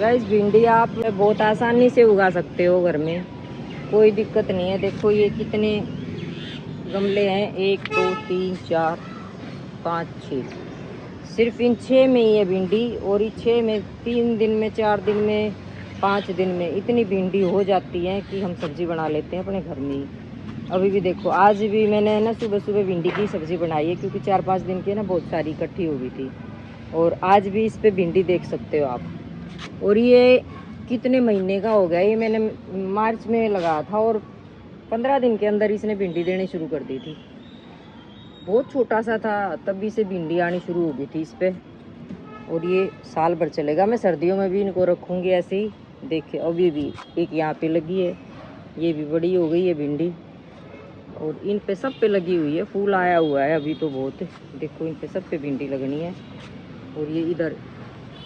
Guys भिंडी आप बहुत आसानी से उगा सकते हो घर में, कोई दिक्कत नहीं है। देखो ये कितने गमले हैं, 1 2 3 4 5 6, सिर्फ इन 6 में ही है भिंडी। और इस 6 में 3 दिन में, 4 दिन में, 5 दिन में इतनी भिंडी हो जाती है कि हम सब्जी बना लेते हैं अपने घर में ही। अभी भी देखो, आज भी मैंने ना सुबह सुबह भिंडी की सब्जी बनाई है, क्योंकि 4-5 दिन की ना बहुत सारी इकट्ठी हो गई थी। और आज भी इस पे भिंडी देख सकते हो आप। और ये कितने महीने का हो गया, ये मैंने मार्च में लगाया था और 15 दिन के अंदर इसने भिंडी देनी शुरू कर दी थी। बहुत छोटा सा था तभी से भिंडी आनी शुरू हो गई थी इस पे। और ये साल भर चलेगा। मैं सर्दियों में भी इनको रखूँगी ऐसे ही। देखिए अभी भी एक यहाँ पे लगी है, ये भी बड़ी हो गई है भिंडी। और इन पे सब पे लगी हुई है, फूल आया हुआ है अभी तो बहुत। देखो इन पे सब पे भिंडी लगनी है। और ये इधर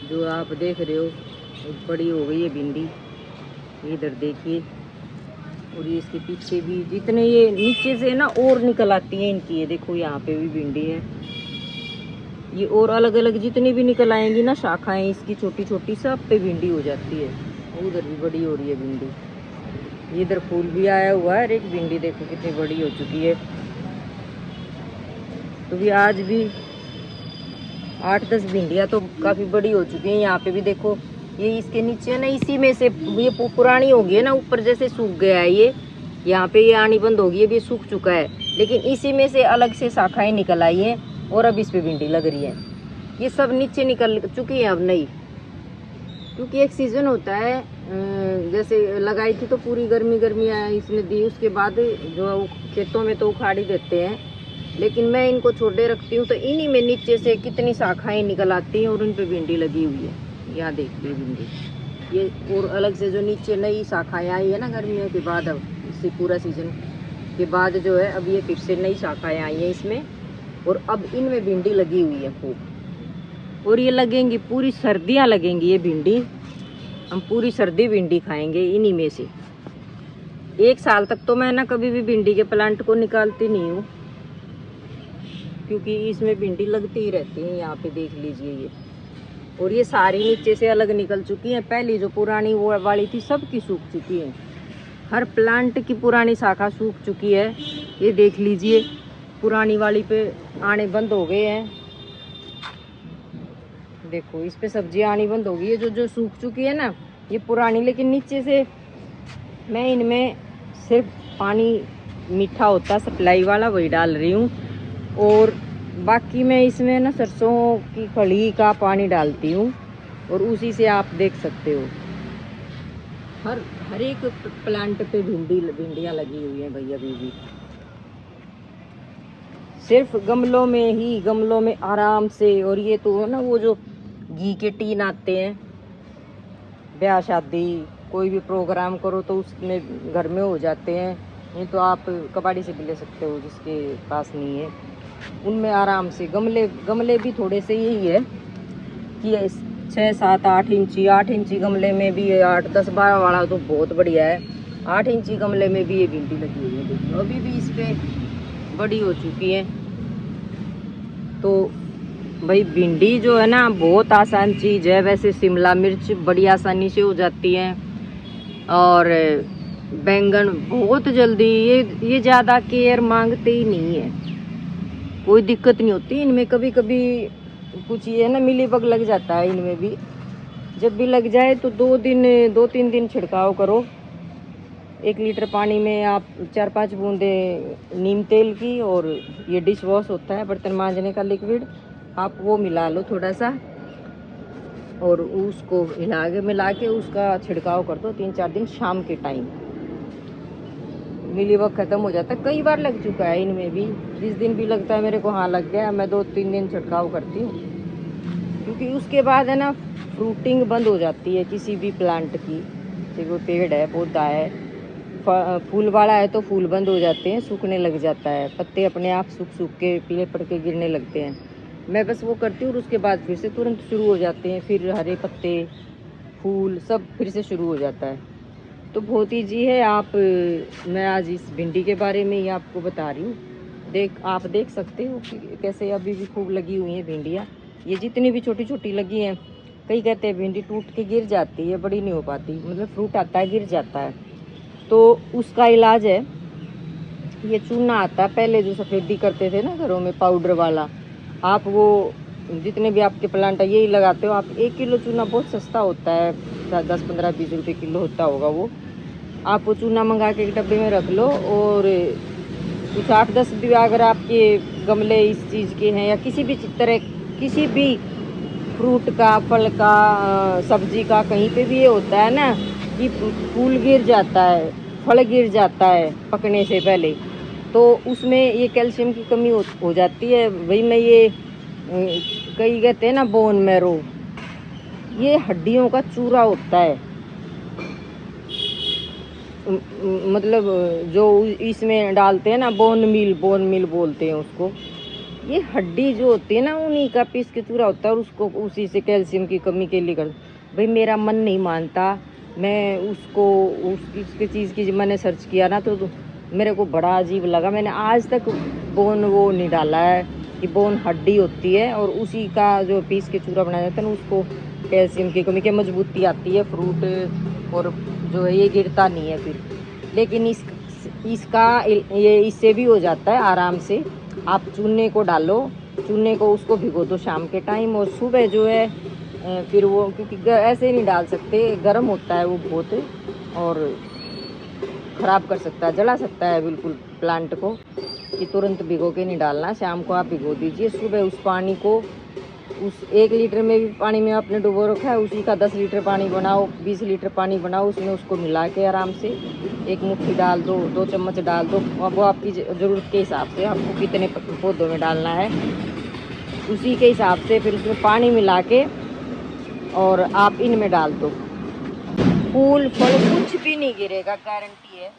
जो आप देख रहे हो बड़ी हो गई है भिंडी, इधर देखिए। और ये इसके पीछे भी जितने ये नीचे से ना और निकल आती है इनकी, ये देखो यहाँ पे भी भिंडी है। ये और अलग अलग जितनी भी निकल आएंगी ना शाखाएं इसकी छोटी छोटी, सब पे भिंडी हो जाती है। उधर भी बड़ी हो रही है भिंडी। इधर फूल भी आया हुआ है। एक भिंडी देखो कितनी बड़ी हो चुकी है। तो भी आज भी 8-10 भिंडियाँ तो काफ़ी बड़ी हो चुकी हैं। यहाँ पे भी देखो, ये इसके नीचे ना इसी में से ये पुरानी हो गई है ना, ऊपर जैसे सूख गया है ये, यहाँ पे ये आनी बंद हो गई है, ये सूख चुका है। लेकिन इसी में से अलग से शाखाएं निकल आई हैं और अब इस पे भिंडी लग रही है। ये सब नीचे निकल चुकी है अब नहीं, क्योंकि एक सीज़न होता है। जैसे लगाई थी तो पूरी गर्मी इसने दी, उसके बाद जो खेतों में तो उखाड़ ही देते हैं। लेकिन मैं इनको छोटे रखती हूँ तो इन्हीं में नीचे से कितनी शाखाएं निकल आती हैं और उन पे भिंडी लगी हुई है। यहाँ देखिए भिंडी ये, और अलग से जो नीचे नई शाखाएं आई है ना गर्मियों के बाद, अब इसी पूरा सीजन के बाद जो है अब ये फिर से नई शाखाएं आई हैं इसमें। और अब इनमें भिंडी लगी हुई है खूब। और ये लगेंगी, पूरी सर्दियाँ लगेंगी ये भिंडी। हम पूरी सर्दी भिंडी खाएंगे इन्हीं में से। 1 साल तक तो मैं ना कभी भी भिंडी के प्लांट को निकालती नहीं हूँ, क्योंकि इसमें भिंडी लगती ही रहती है। यहाँ पे देख लीजिए ये, और ये सारी नीचे से अलग निकल चुकी हैं। पहली जो पुरानी वो वाली थी सब की सूख चुकी है। हर प्लांट की पुरानी शाखा सूख चुकी है। ये देख लीजिए, पुरानी वाली पे आने बंद हो गए हैं। देखो इस पे सब्जी आनी बंद हो गई है, जो सूख चुकी है ना ये पुरानी। लेकिन नीचे से मैं इनमें सिर्फ पानी मीठा होता सप्लाई वाला वही डाल रही हूँ। और बाकी मैं इसमें ना सरसों की खली का पानी डालती हूँ। और उसी से आप देख सकते हो हर एक प्लांट पे भिंडियाँ लगी हुई हैं भाई अभी भी। सिर्फ गमलों में आराम से। और ये तो ना वो जो घी के टीन आते हैं, ब्याह शादी कोई भी प्रोग्राम करो तो उसमें घर में हो जाते हैं। ये तो आप कबाड़ी से भी ले सकते हो जिसके पास नहीं है, उनमें आराम से। गमले भी थोड़े से यही है कि 6 7 8 इंची 8 इंची गमले में भी 8 10 12 वाला तो बहुत बढ़िया है। 8 इंची गमले में भी ये भिंडी लगी हुई है। देखिए अभी भी इस पे बड़ी हो चुकी है। तो भाई भिंडी जो है ना बहुत आसान चीज़ है। वैसे शिमला मिर्च बड़ी आसानी से हो जाती है, और बैंगन बहुत जल्दी, ये ज़्यादा केयर मांगते ही नहीं है, कोई दिक्कत नहीं होती इनमें। कभी कभी कुछ ये ना मिलीबग लग जाता है इनमें भी। जब भी लग जाए तो 2-3 दिन छिड़काव करो। 1 लीटर पानी में आप 4-5 बूंदे नीम तेल की, और ये डिश वॉश होता है बर्तन मांजने का लिक्विड, आप वो मिला लो थोड़ा सा, और उसको मिला के उसका छिड़काव कर दो 3-4 दिन शाम के टाइम। मिलीबग ख़त्म हो जाता है। कई बार लग चुका है इनमें भी, जिस दिन भी लगता है मेरे को हाँ लग गया, मैं 2-3 दिन छिड़काव करती हूँ। क्योंकि उसके बाद है ना फ्रूटिंग बंद हो जाती है किसी भी प्लांट की। जैसे कोई पेड़ है, पौधा है, फूल वाला है तो फूल बंद हो जाते हैं, सूखने लग जाता है, पत्ते अपने आप सूख के पीले पड़ के गिरने लगते हैं। मैं बस वो करती हूँ और उसके बाद फिर से तुरंत शुरू हो जाते हैं, फिर हरे पत्ते फूल सब फिर से शुरू हो जाता है। तो बहुत ईजी है। मैं आज इस भिंडी के बारे में ही आपको बता रही हूँ। आप देख सकते हो कि कैसे अभी भी खूब लगी हुई हैं भिंडियाँ। ये जितनी भी छोटी छोटी लगी हैं कई कहते हैं भिंडी टूट के गिर जाती है, बड़ी नहीं हो पाती, मतलब फ्रूट आता है गिर जाता है। तो उसका इलाज है, ये चूना आता है, पहले जो सफ़ेदी करते थे ना घरों में पाउडर वाला, आप वो जितने भी आपके प्लांट है यही लगाते हो आप। 1 किलो चूना बहुत सस्ता होता है, 10-15-20 रुपये किलो होता होगा वो। आप वो चूना मंगा के एक डब्बे में रख लो, और कुछ 8-10 भी अगर आपके गमले इस चीज़ के हैं, या किसी भी तरह किसी भी फ्रूट का, फल का, सब्जी का, कहीं पे भी ये होता है ना कि फूल गिर जाता है, फल गिर जाता है पकने से पहले, तो उसमें ये कैल्शियम की कमी हो जाती है। वही मैं ये कई कहते हैं ना बोन मैरो, ये हड्डियों का चूरा होता है, मतलब जो इसमें डालते हैं ना बोन मिल बोलते हैं उसको। ये हड्डी जो होती है ना उन्हीं का पीस के चूरा होता है, और उसको उसी से कैल्शियम की कमी के लिए कर। भाई मेरा मन नहीं मानता, मैं उसको उसकी चीज़ की मैंने सर्च किया ना तो मेरे को बड़ा अजीब लगा। मैंने आज तक बोन वो नहीं डाला है कि बोन हड्डी होती है, और उसी का जो पीस के चूरा बनाया जाता है ना उसको कैल्शियम की कमी के मजबूती आती है फ्रूट, और जो है ये गिरता नहीं है फिर। लेकिन इसका ये इससे भी हो जाता है आराम से। आप चूने को डालो, चूने को उसको भिगो दो शाम के टाइम, और सुबह जो है फिर वो, क्योंकि ऐसे नहीं डाल सकते, गर्म होता है वो बहुत, और ख़राब कर सकता है, जला सकता है बिल्कुल प्लांट को, कि तुरंत भिगो के नहीं डालना। शाम को आप भिगो दीजिए, सुबह उस पानी को, उस 1 लीटर में भी पानी में आपने डुबो रखा है उसी का 10 लीटर पानी बनाओ, 20 लीटर पानी बनाओ, उसमें उसको मिला के आराम से 1 मुट्ठी डाल दो, 2 चम्मच डाल दो। अब वो आपकी ज़रूरत के हिसाब से, आपको कितने पौधों में डालना है उसी के हिसाब से फिर उसमें पानी मिला के और आप इनमें डाल दो। फूल फल कुछ भी नहीं गिरेगा, गारंटी है।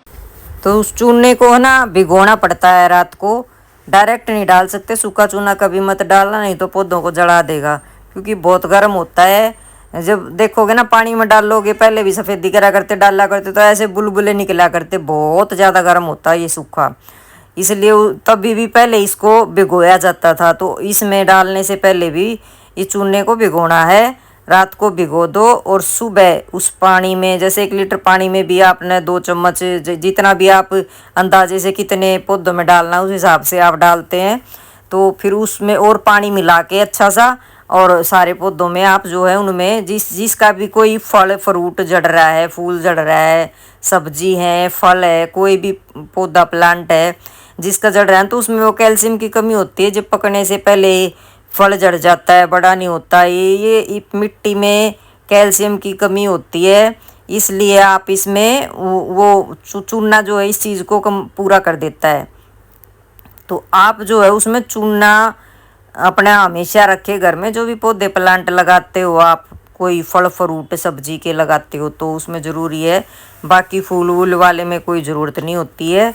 तो उस चूने को है ना भिगोना पड़ता है रात को, डायरेक्ट नहीं डाल सकते। सूखा चूना कभी मत डालना, नहीं तो पौधों को जला देगा, क्योंकि बहुत गर्म होता है। जब देखोगे ना पानी में डालोगे, पहले भी सफ़ेदी करा करते, डाला करते तो ऐसे बुलबुले निकला करते, बहुत ज़्यादा गर्म होता है ये सूखा। इसलिए तभी भी पहले इसको भिगोया जाता था। तो इसमें डालने से पहले भी ये चूने को भिगोना है, रात को भिगो दो, और सुबह उस पानी में, जैसे 1 लीटर पानी में भी आपने 2 चम्मच, जितना भी आप अंदाजे से कितने पौधों में डालना उस हिसाब से आप डालते हैं, तो फिर उसमें और पानी मिला के अच्छा सा, और सारे पौधों में आप जो है उनमें जिसका भी कोई फल फ्रूट जड़ रहा है, फूल जड़ रहा है, सब्जी है, फल है, कोई भी पौधा प्लांट है जिसका जड़ रहा है, तो उसमें वो कैल्शियम की कमी होती है। जब पकने से पहले फल जड़ जाता है, बड़ा नहीं होता, ये मिट्टी में कैल्शियम की कमी होती है। इसलिए आप इसमें वो चूना जो है इस चीज़ को कम पूरा कर देता है। तो आप जो है उसमें चूना अपने हमेशा रखे घर में। जो भी पौधे प्लांट लगाते हो आप, कोई फल फ्रूट सब्जी के लगाते हो तो उसमें ज़रूरी है, बाकी फूल वूल वाले में कोई ज़रूरत नहीं होती है।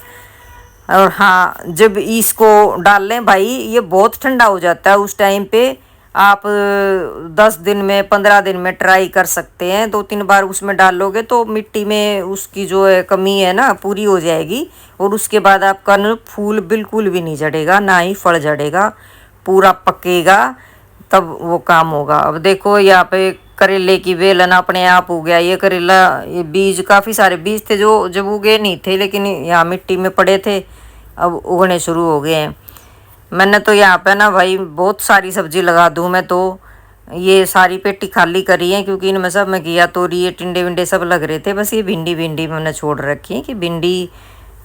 और हाँ, जब इसको डाल लें भाई, ये बहुत ठंडा हो जाता है, उस टाइम पे आप 10 दिन में 15 दिन में ट्राई कर सकते हैं। 2-3 बार उसमें डालोगे तो मिट्टी में उसकी जो है कमी है ना पूरी हो जाएगी, और उसके बाद आपका न फूल बिल्कुल भी नहीं झड़ेगा, ना ही फल झड़ेगा, पूरा पकेगा, तब वो काम होगा। अब देखो यहाँ पे करेले की बेलन अपने आप हो गया। ये करेला, ये बीज, काफ़ी सारे बीज थे जो जब उगे नहीं थे, लेकिन यहाँ मिट्टी में पड़े थे, अब उगने शुरू हो गए हैं। मैंने तो यहाँ पे ना भाई बहुत सारी सब्जी लगा दूँ मैं, तो ये सारी पेटी खाली करी है, क्योंकि इनमें सब में घिया तोरी, ये टिंडे विंडे सब लग रहे थे। बस ये भिंडी मैंने छोड़ रखी है कि भिंडी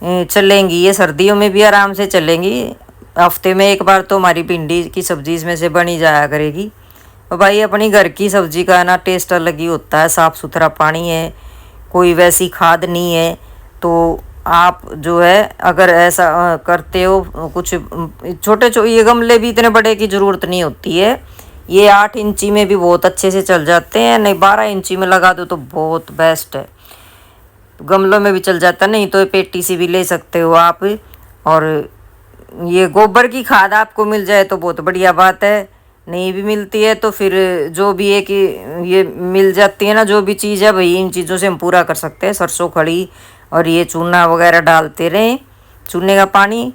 चलेंगी, ये सर्दियों में भी आराम से चलेंगी। हफ्ते में 1 बार तो हमारी भिंडी की सब्जी इसमें से बनी जाया करेगी। और भाई अपनी घर की सब्जी का ना टेस्ट अलग ही होता है। साफ़ सुथरा पानी है, कोई वैसी खाद नहीं है। तो आप जो है अगर ऐसा करते हो, कुछ छोटे ये गमले भी इतने बड़े की ज़रूरत नहीं होती है, ये 8 इंची में भी बहुत अच्छे से चल जाते हैं। नहीं 12 इंची में लगा दो तो बहुत बेस्ट है, गमलों में भी चल जाता है, नहीं तो पेटी से भी ले सकते हो आप। और ये गोबर की खाद आपको मिल जाए तो बहुत बढ़िया बात है, नहीं भी मिलती है तो फिर जो भी है कि ये मिल जाती है ना, जो भी चीज़ है भाई, इन चीज़ों से हम पूरा कर सकते हैं। सरसों खड़ी और ये चूना वगैरह डालते रहें, चूने का पानी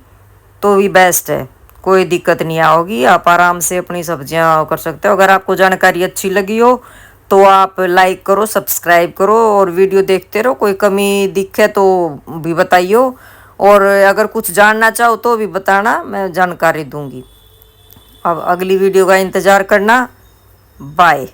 तो भी बेस्ट है। कोई दिक्कत नहीं आओगी। आप आराम से अपनी सब्जियां कर सकते हो। अगर आपको जानकारी अच्छी लगी हो तो आप लाइक करो, सब्सक्राइब करो और वीडियो देखते रहो। कोई कमी दिखे तो भी बताइयो, और अगर कुछ जानना चाहो तो भी बताना, मैं जानकारी दूंगी। अब अगली वीडियो का इंतज़ार करना। बाय।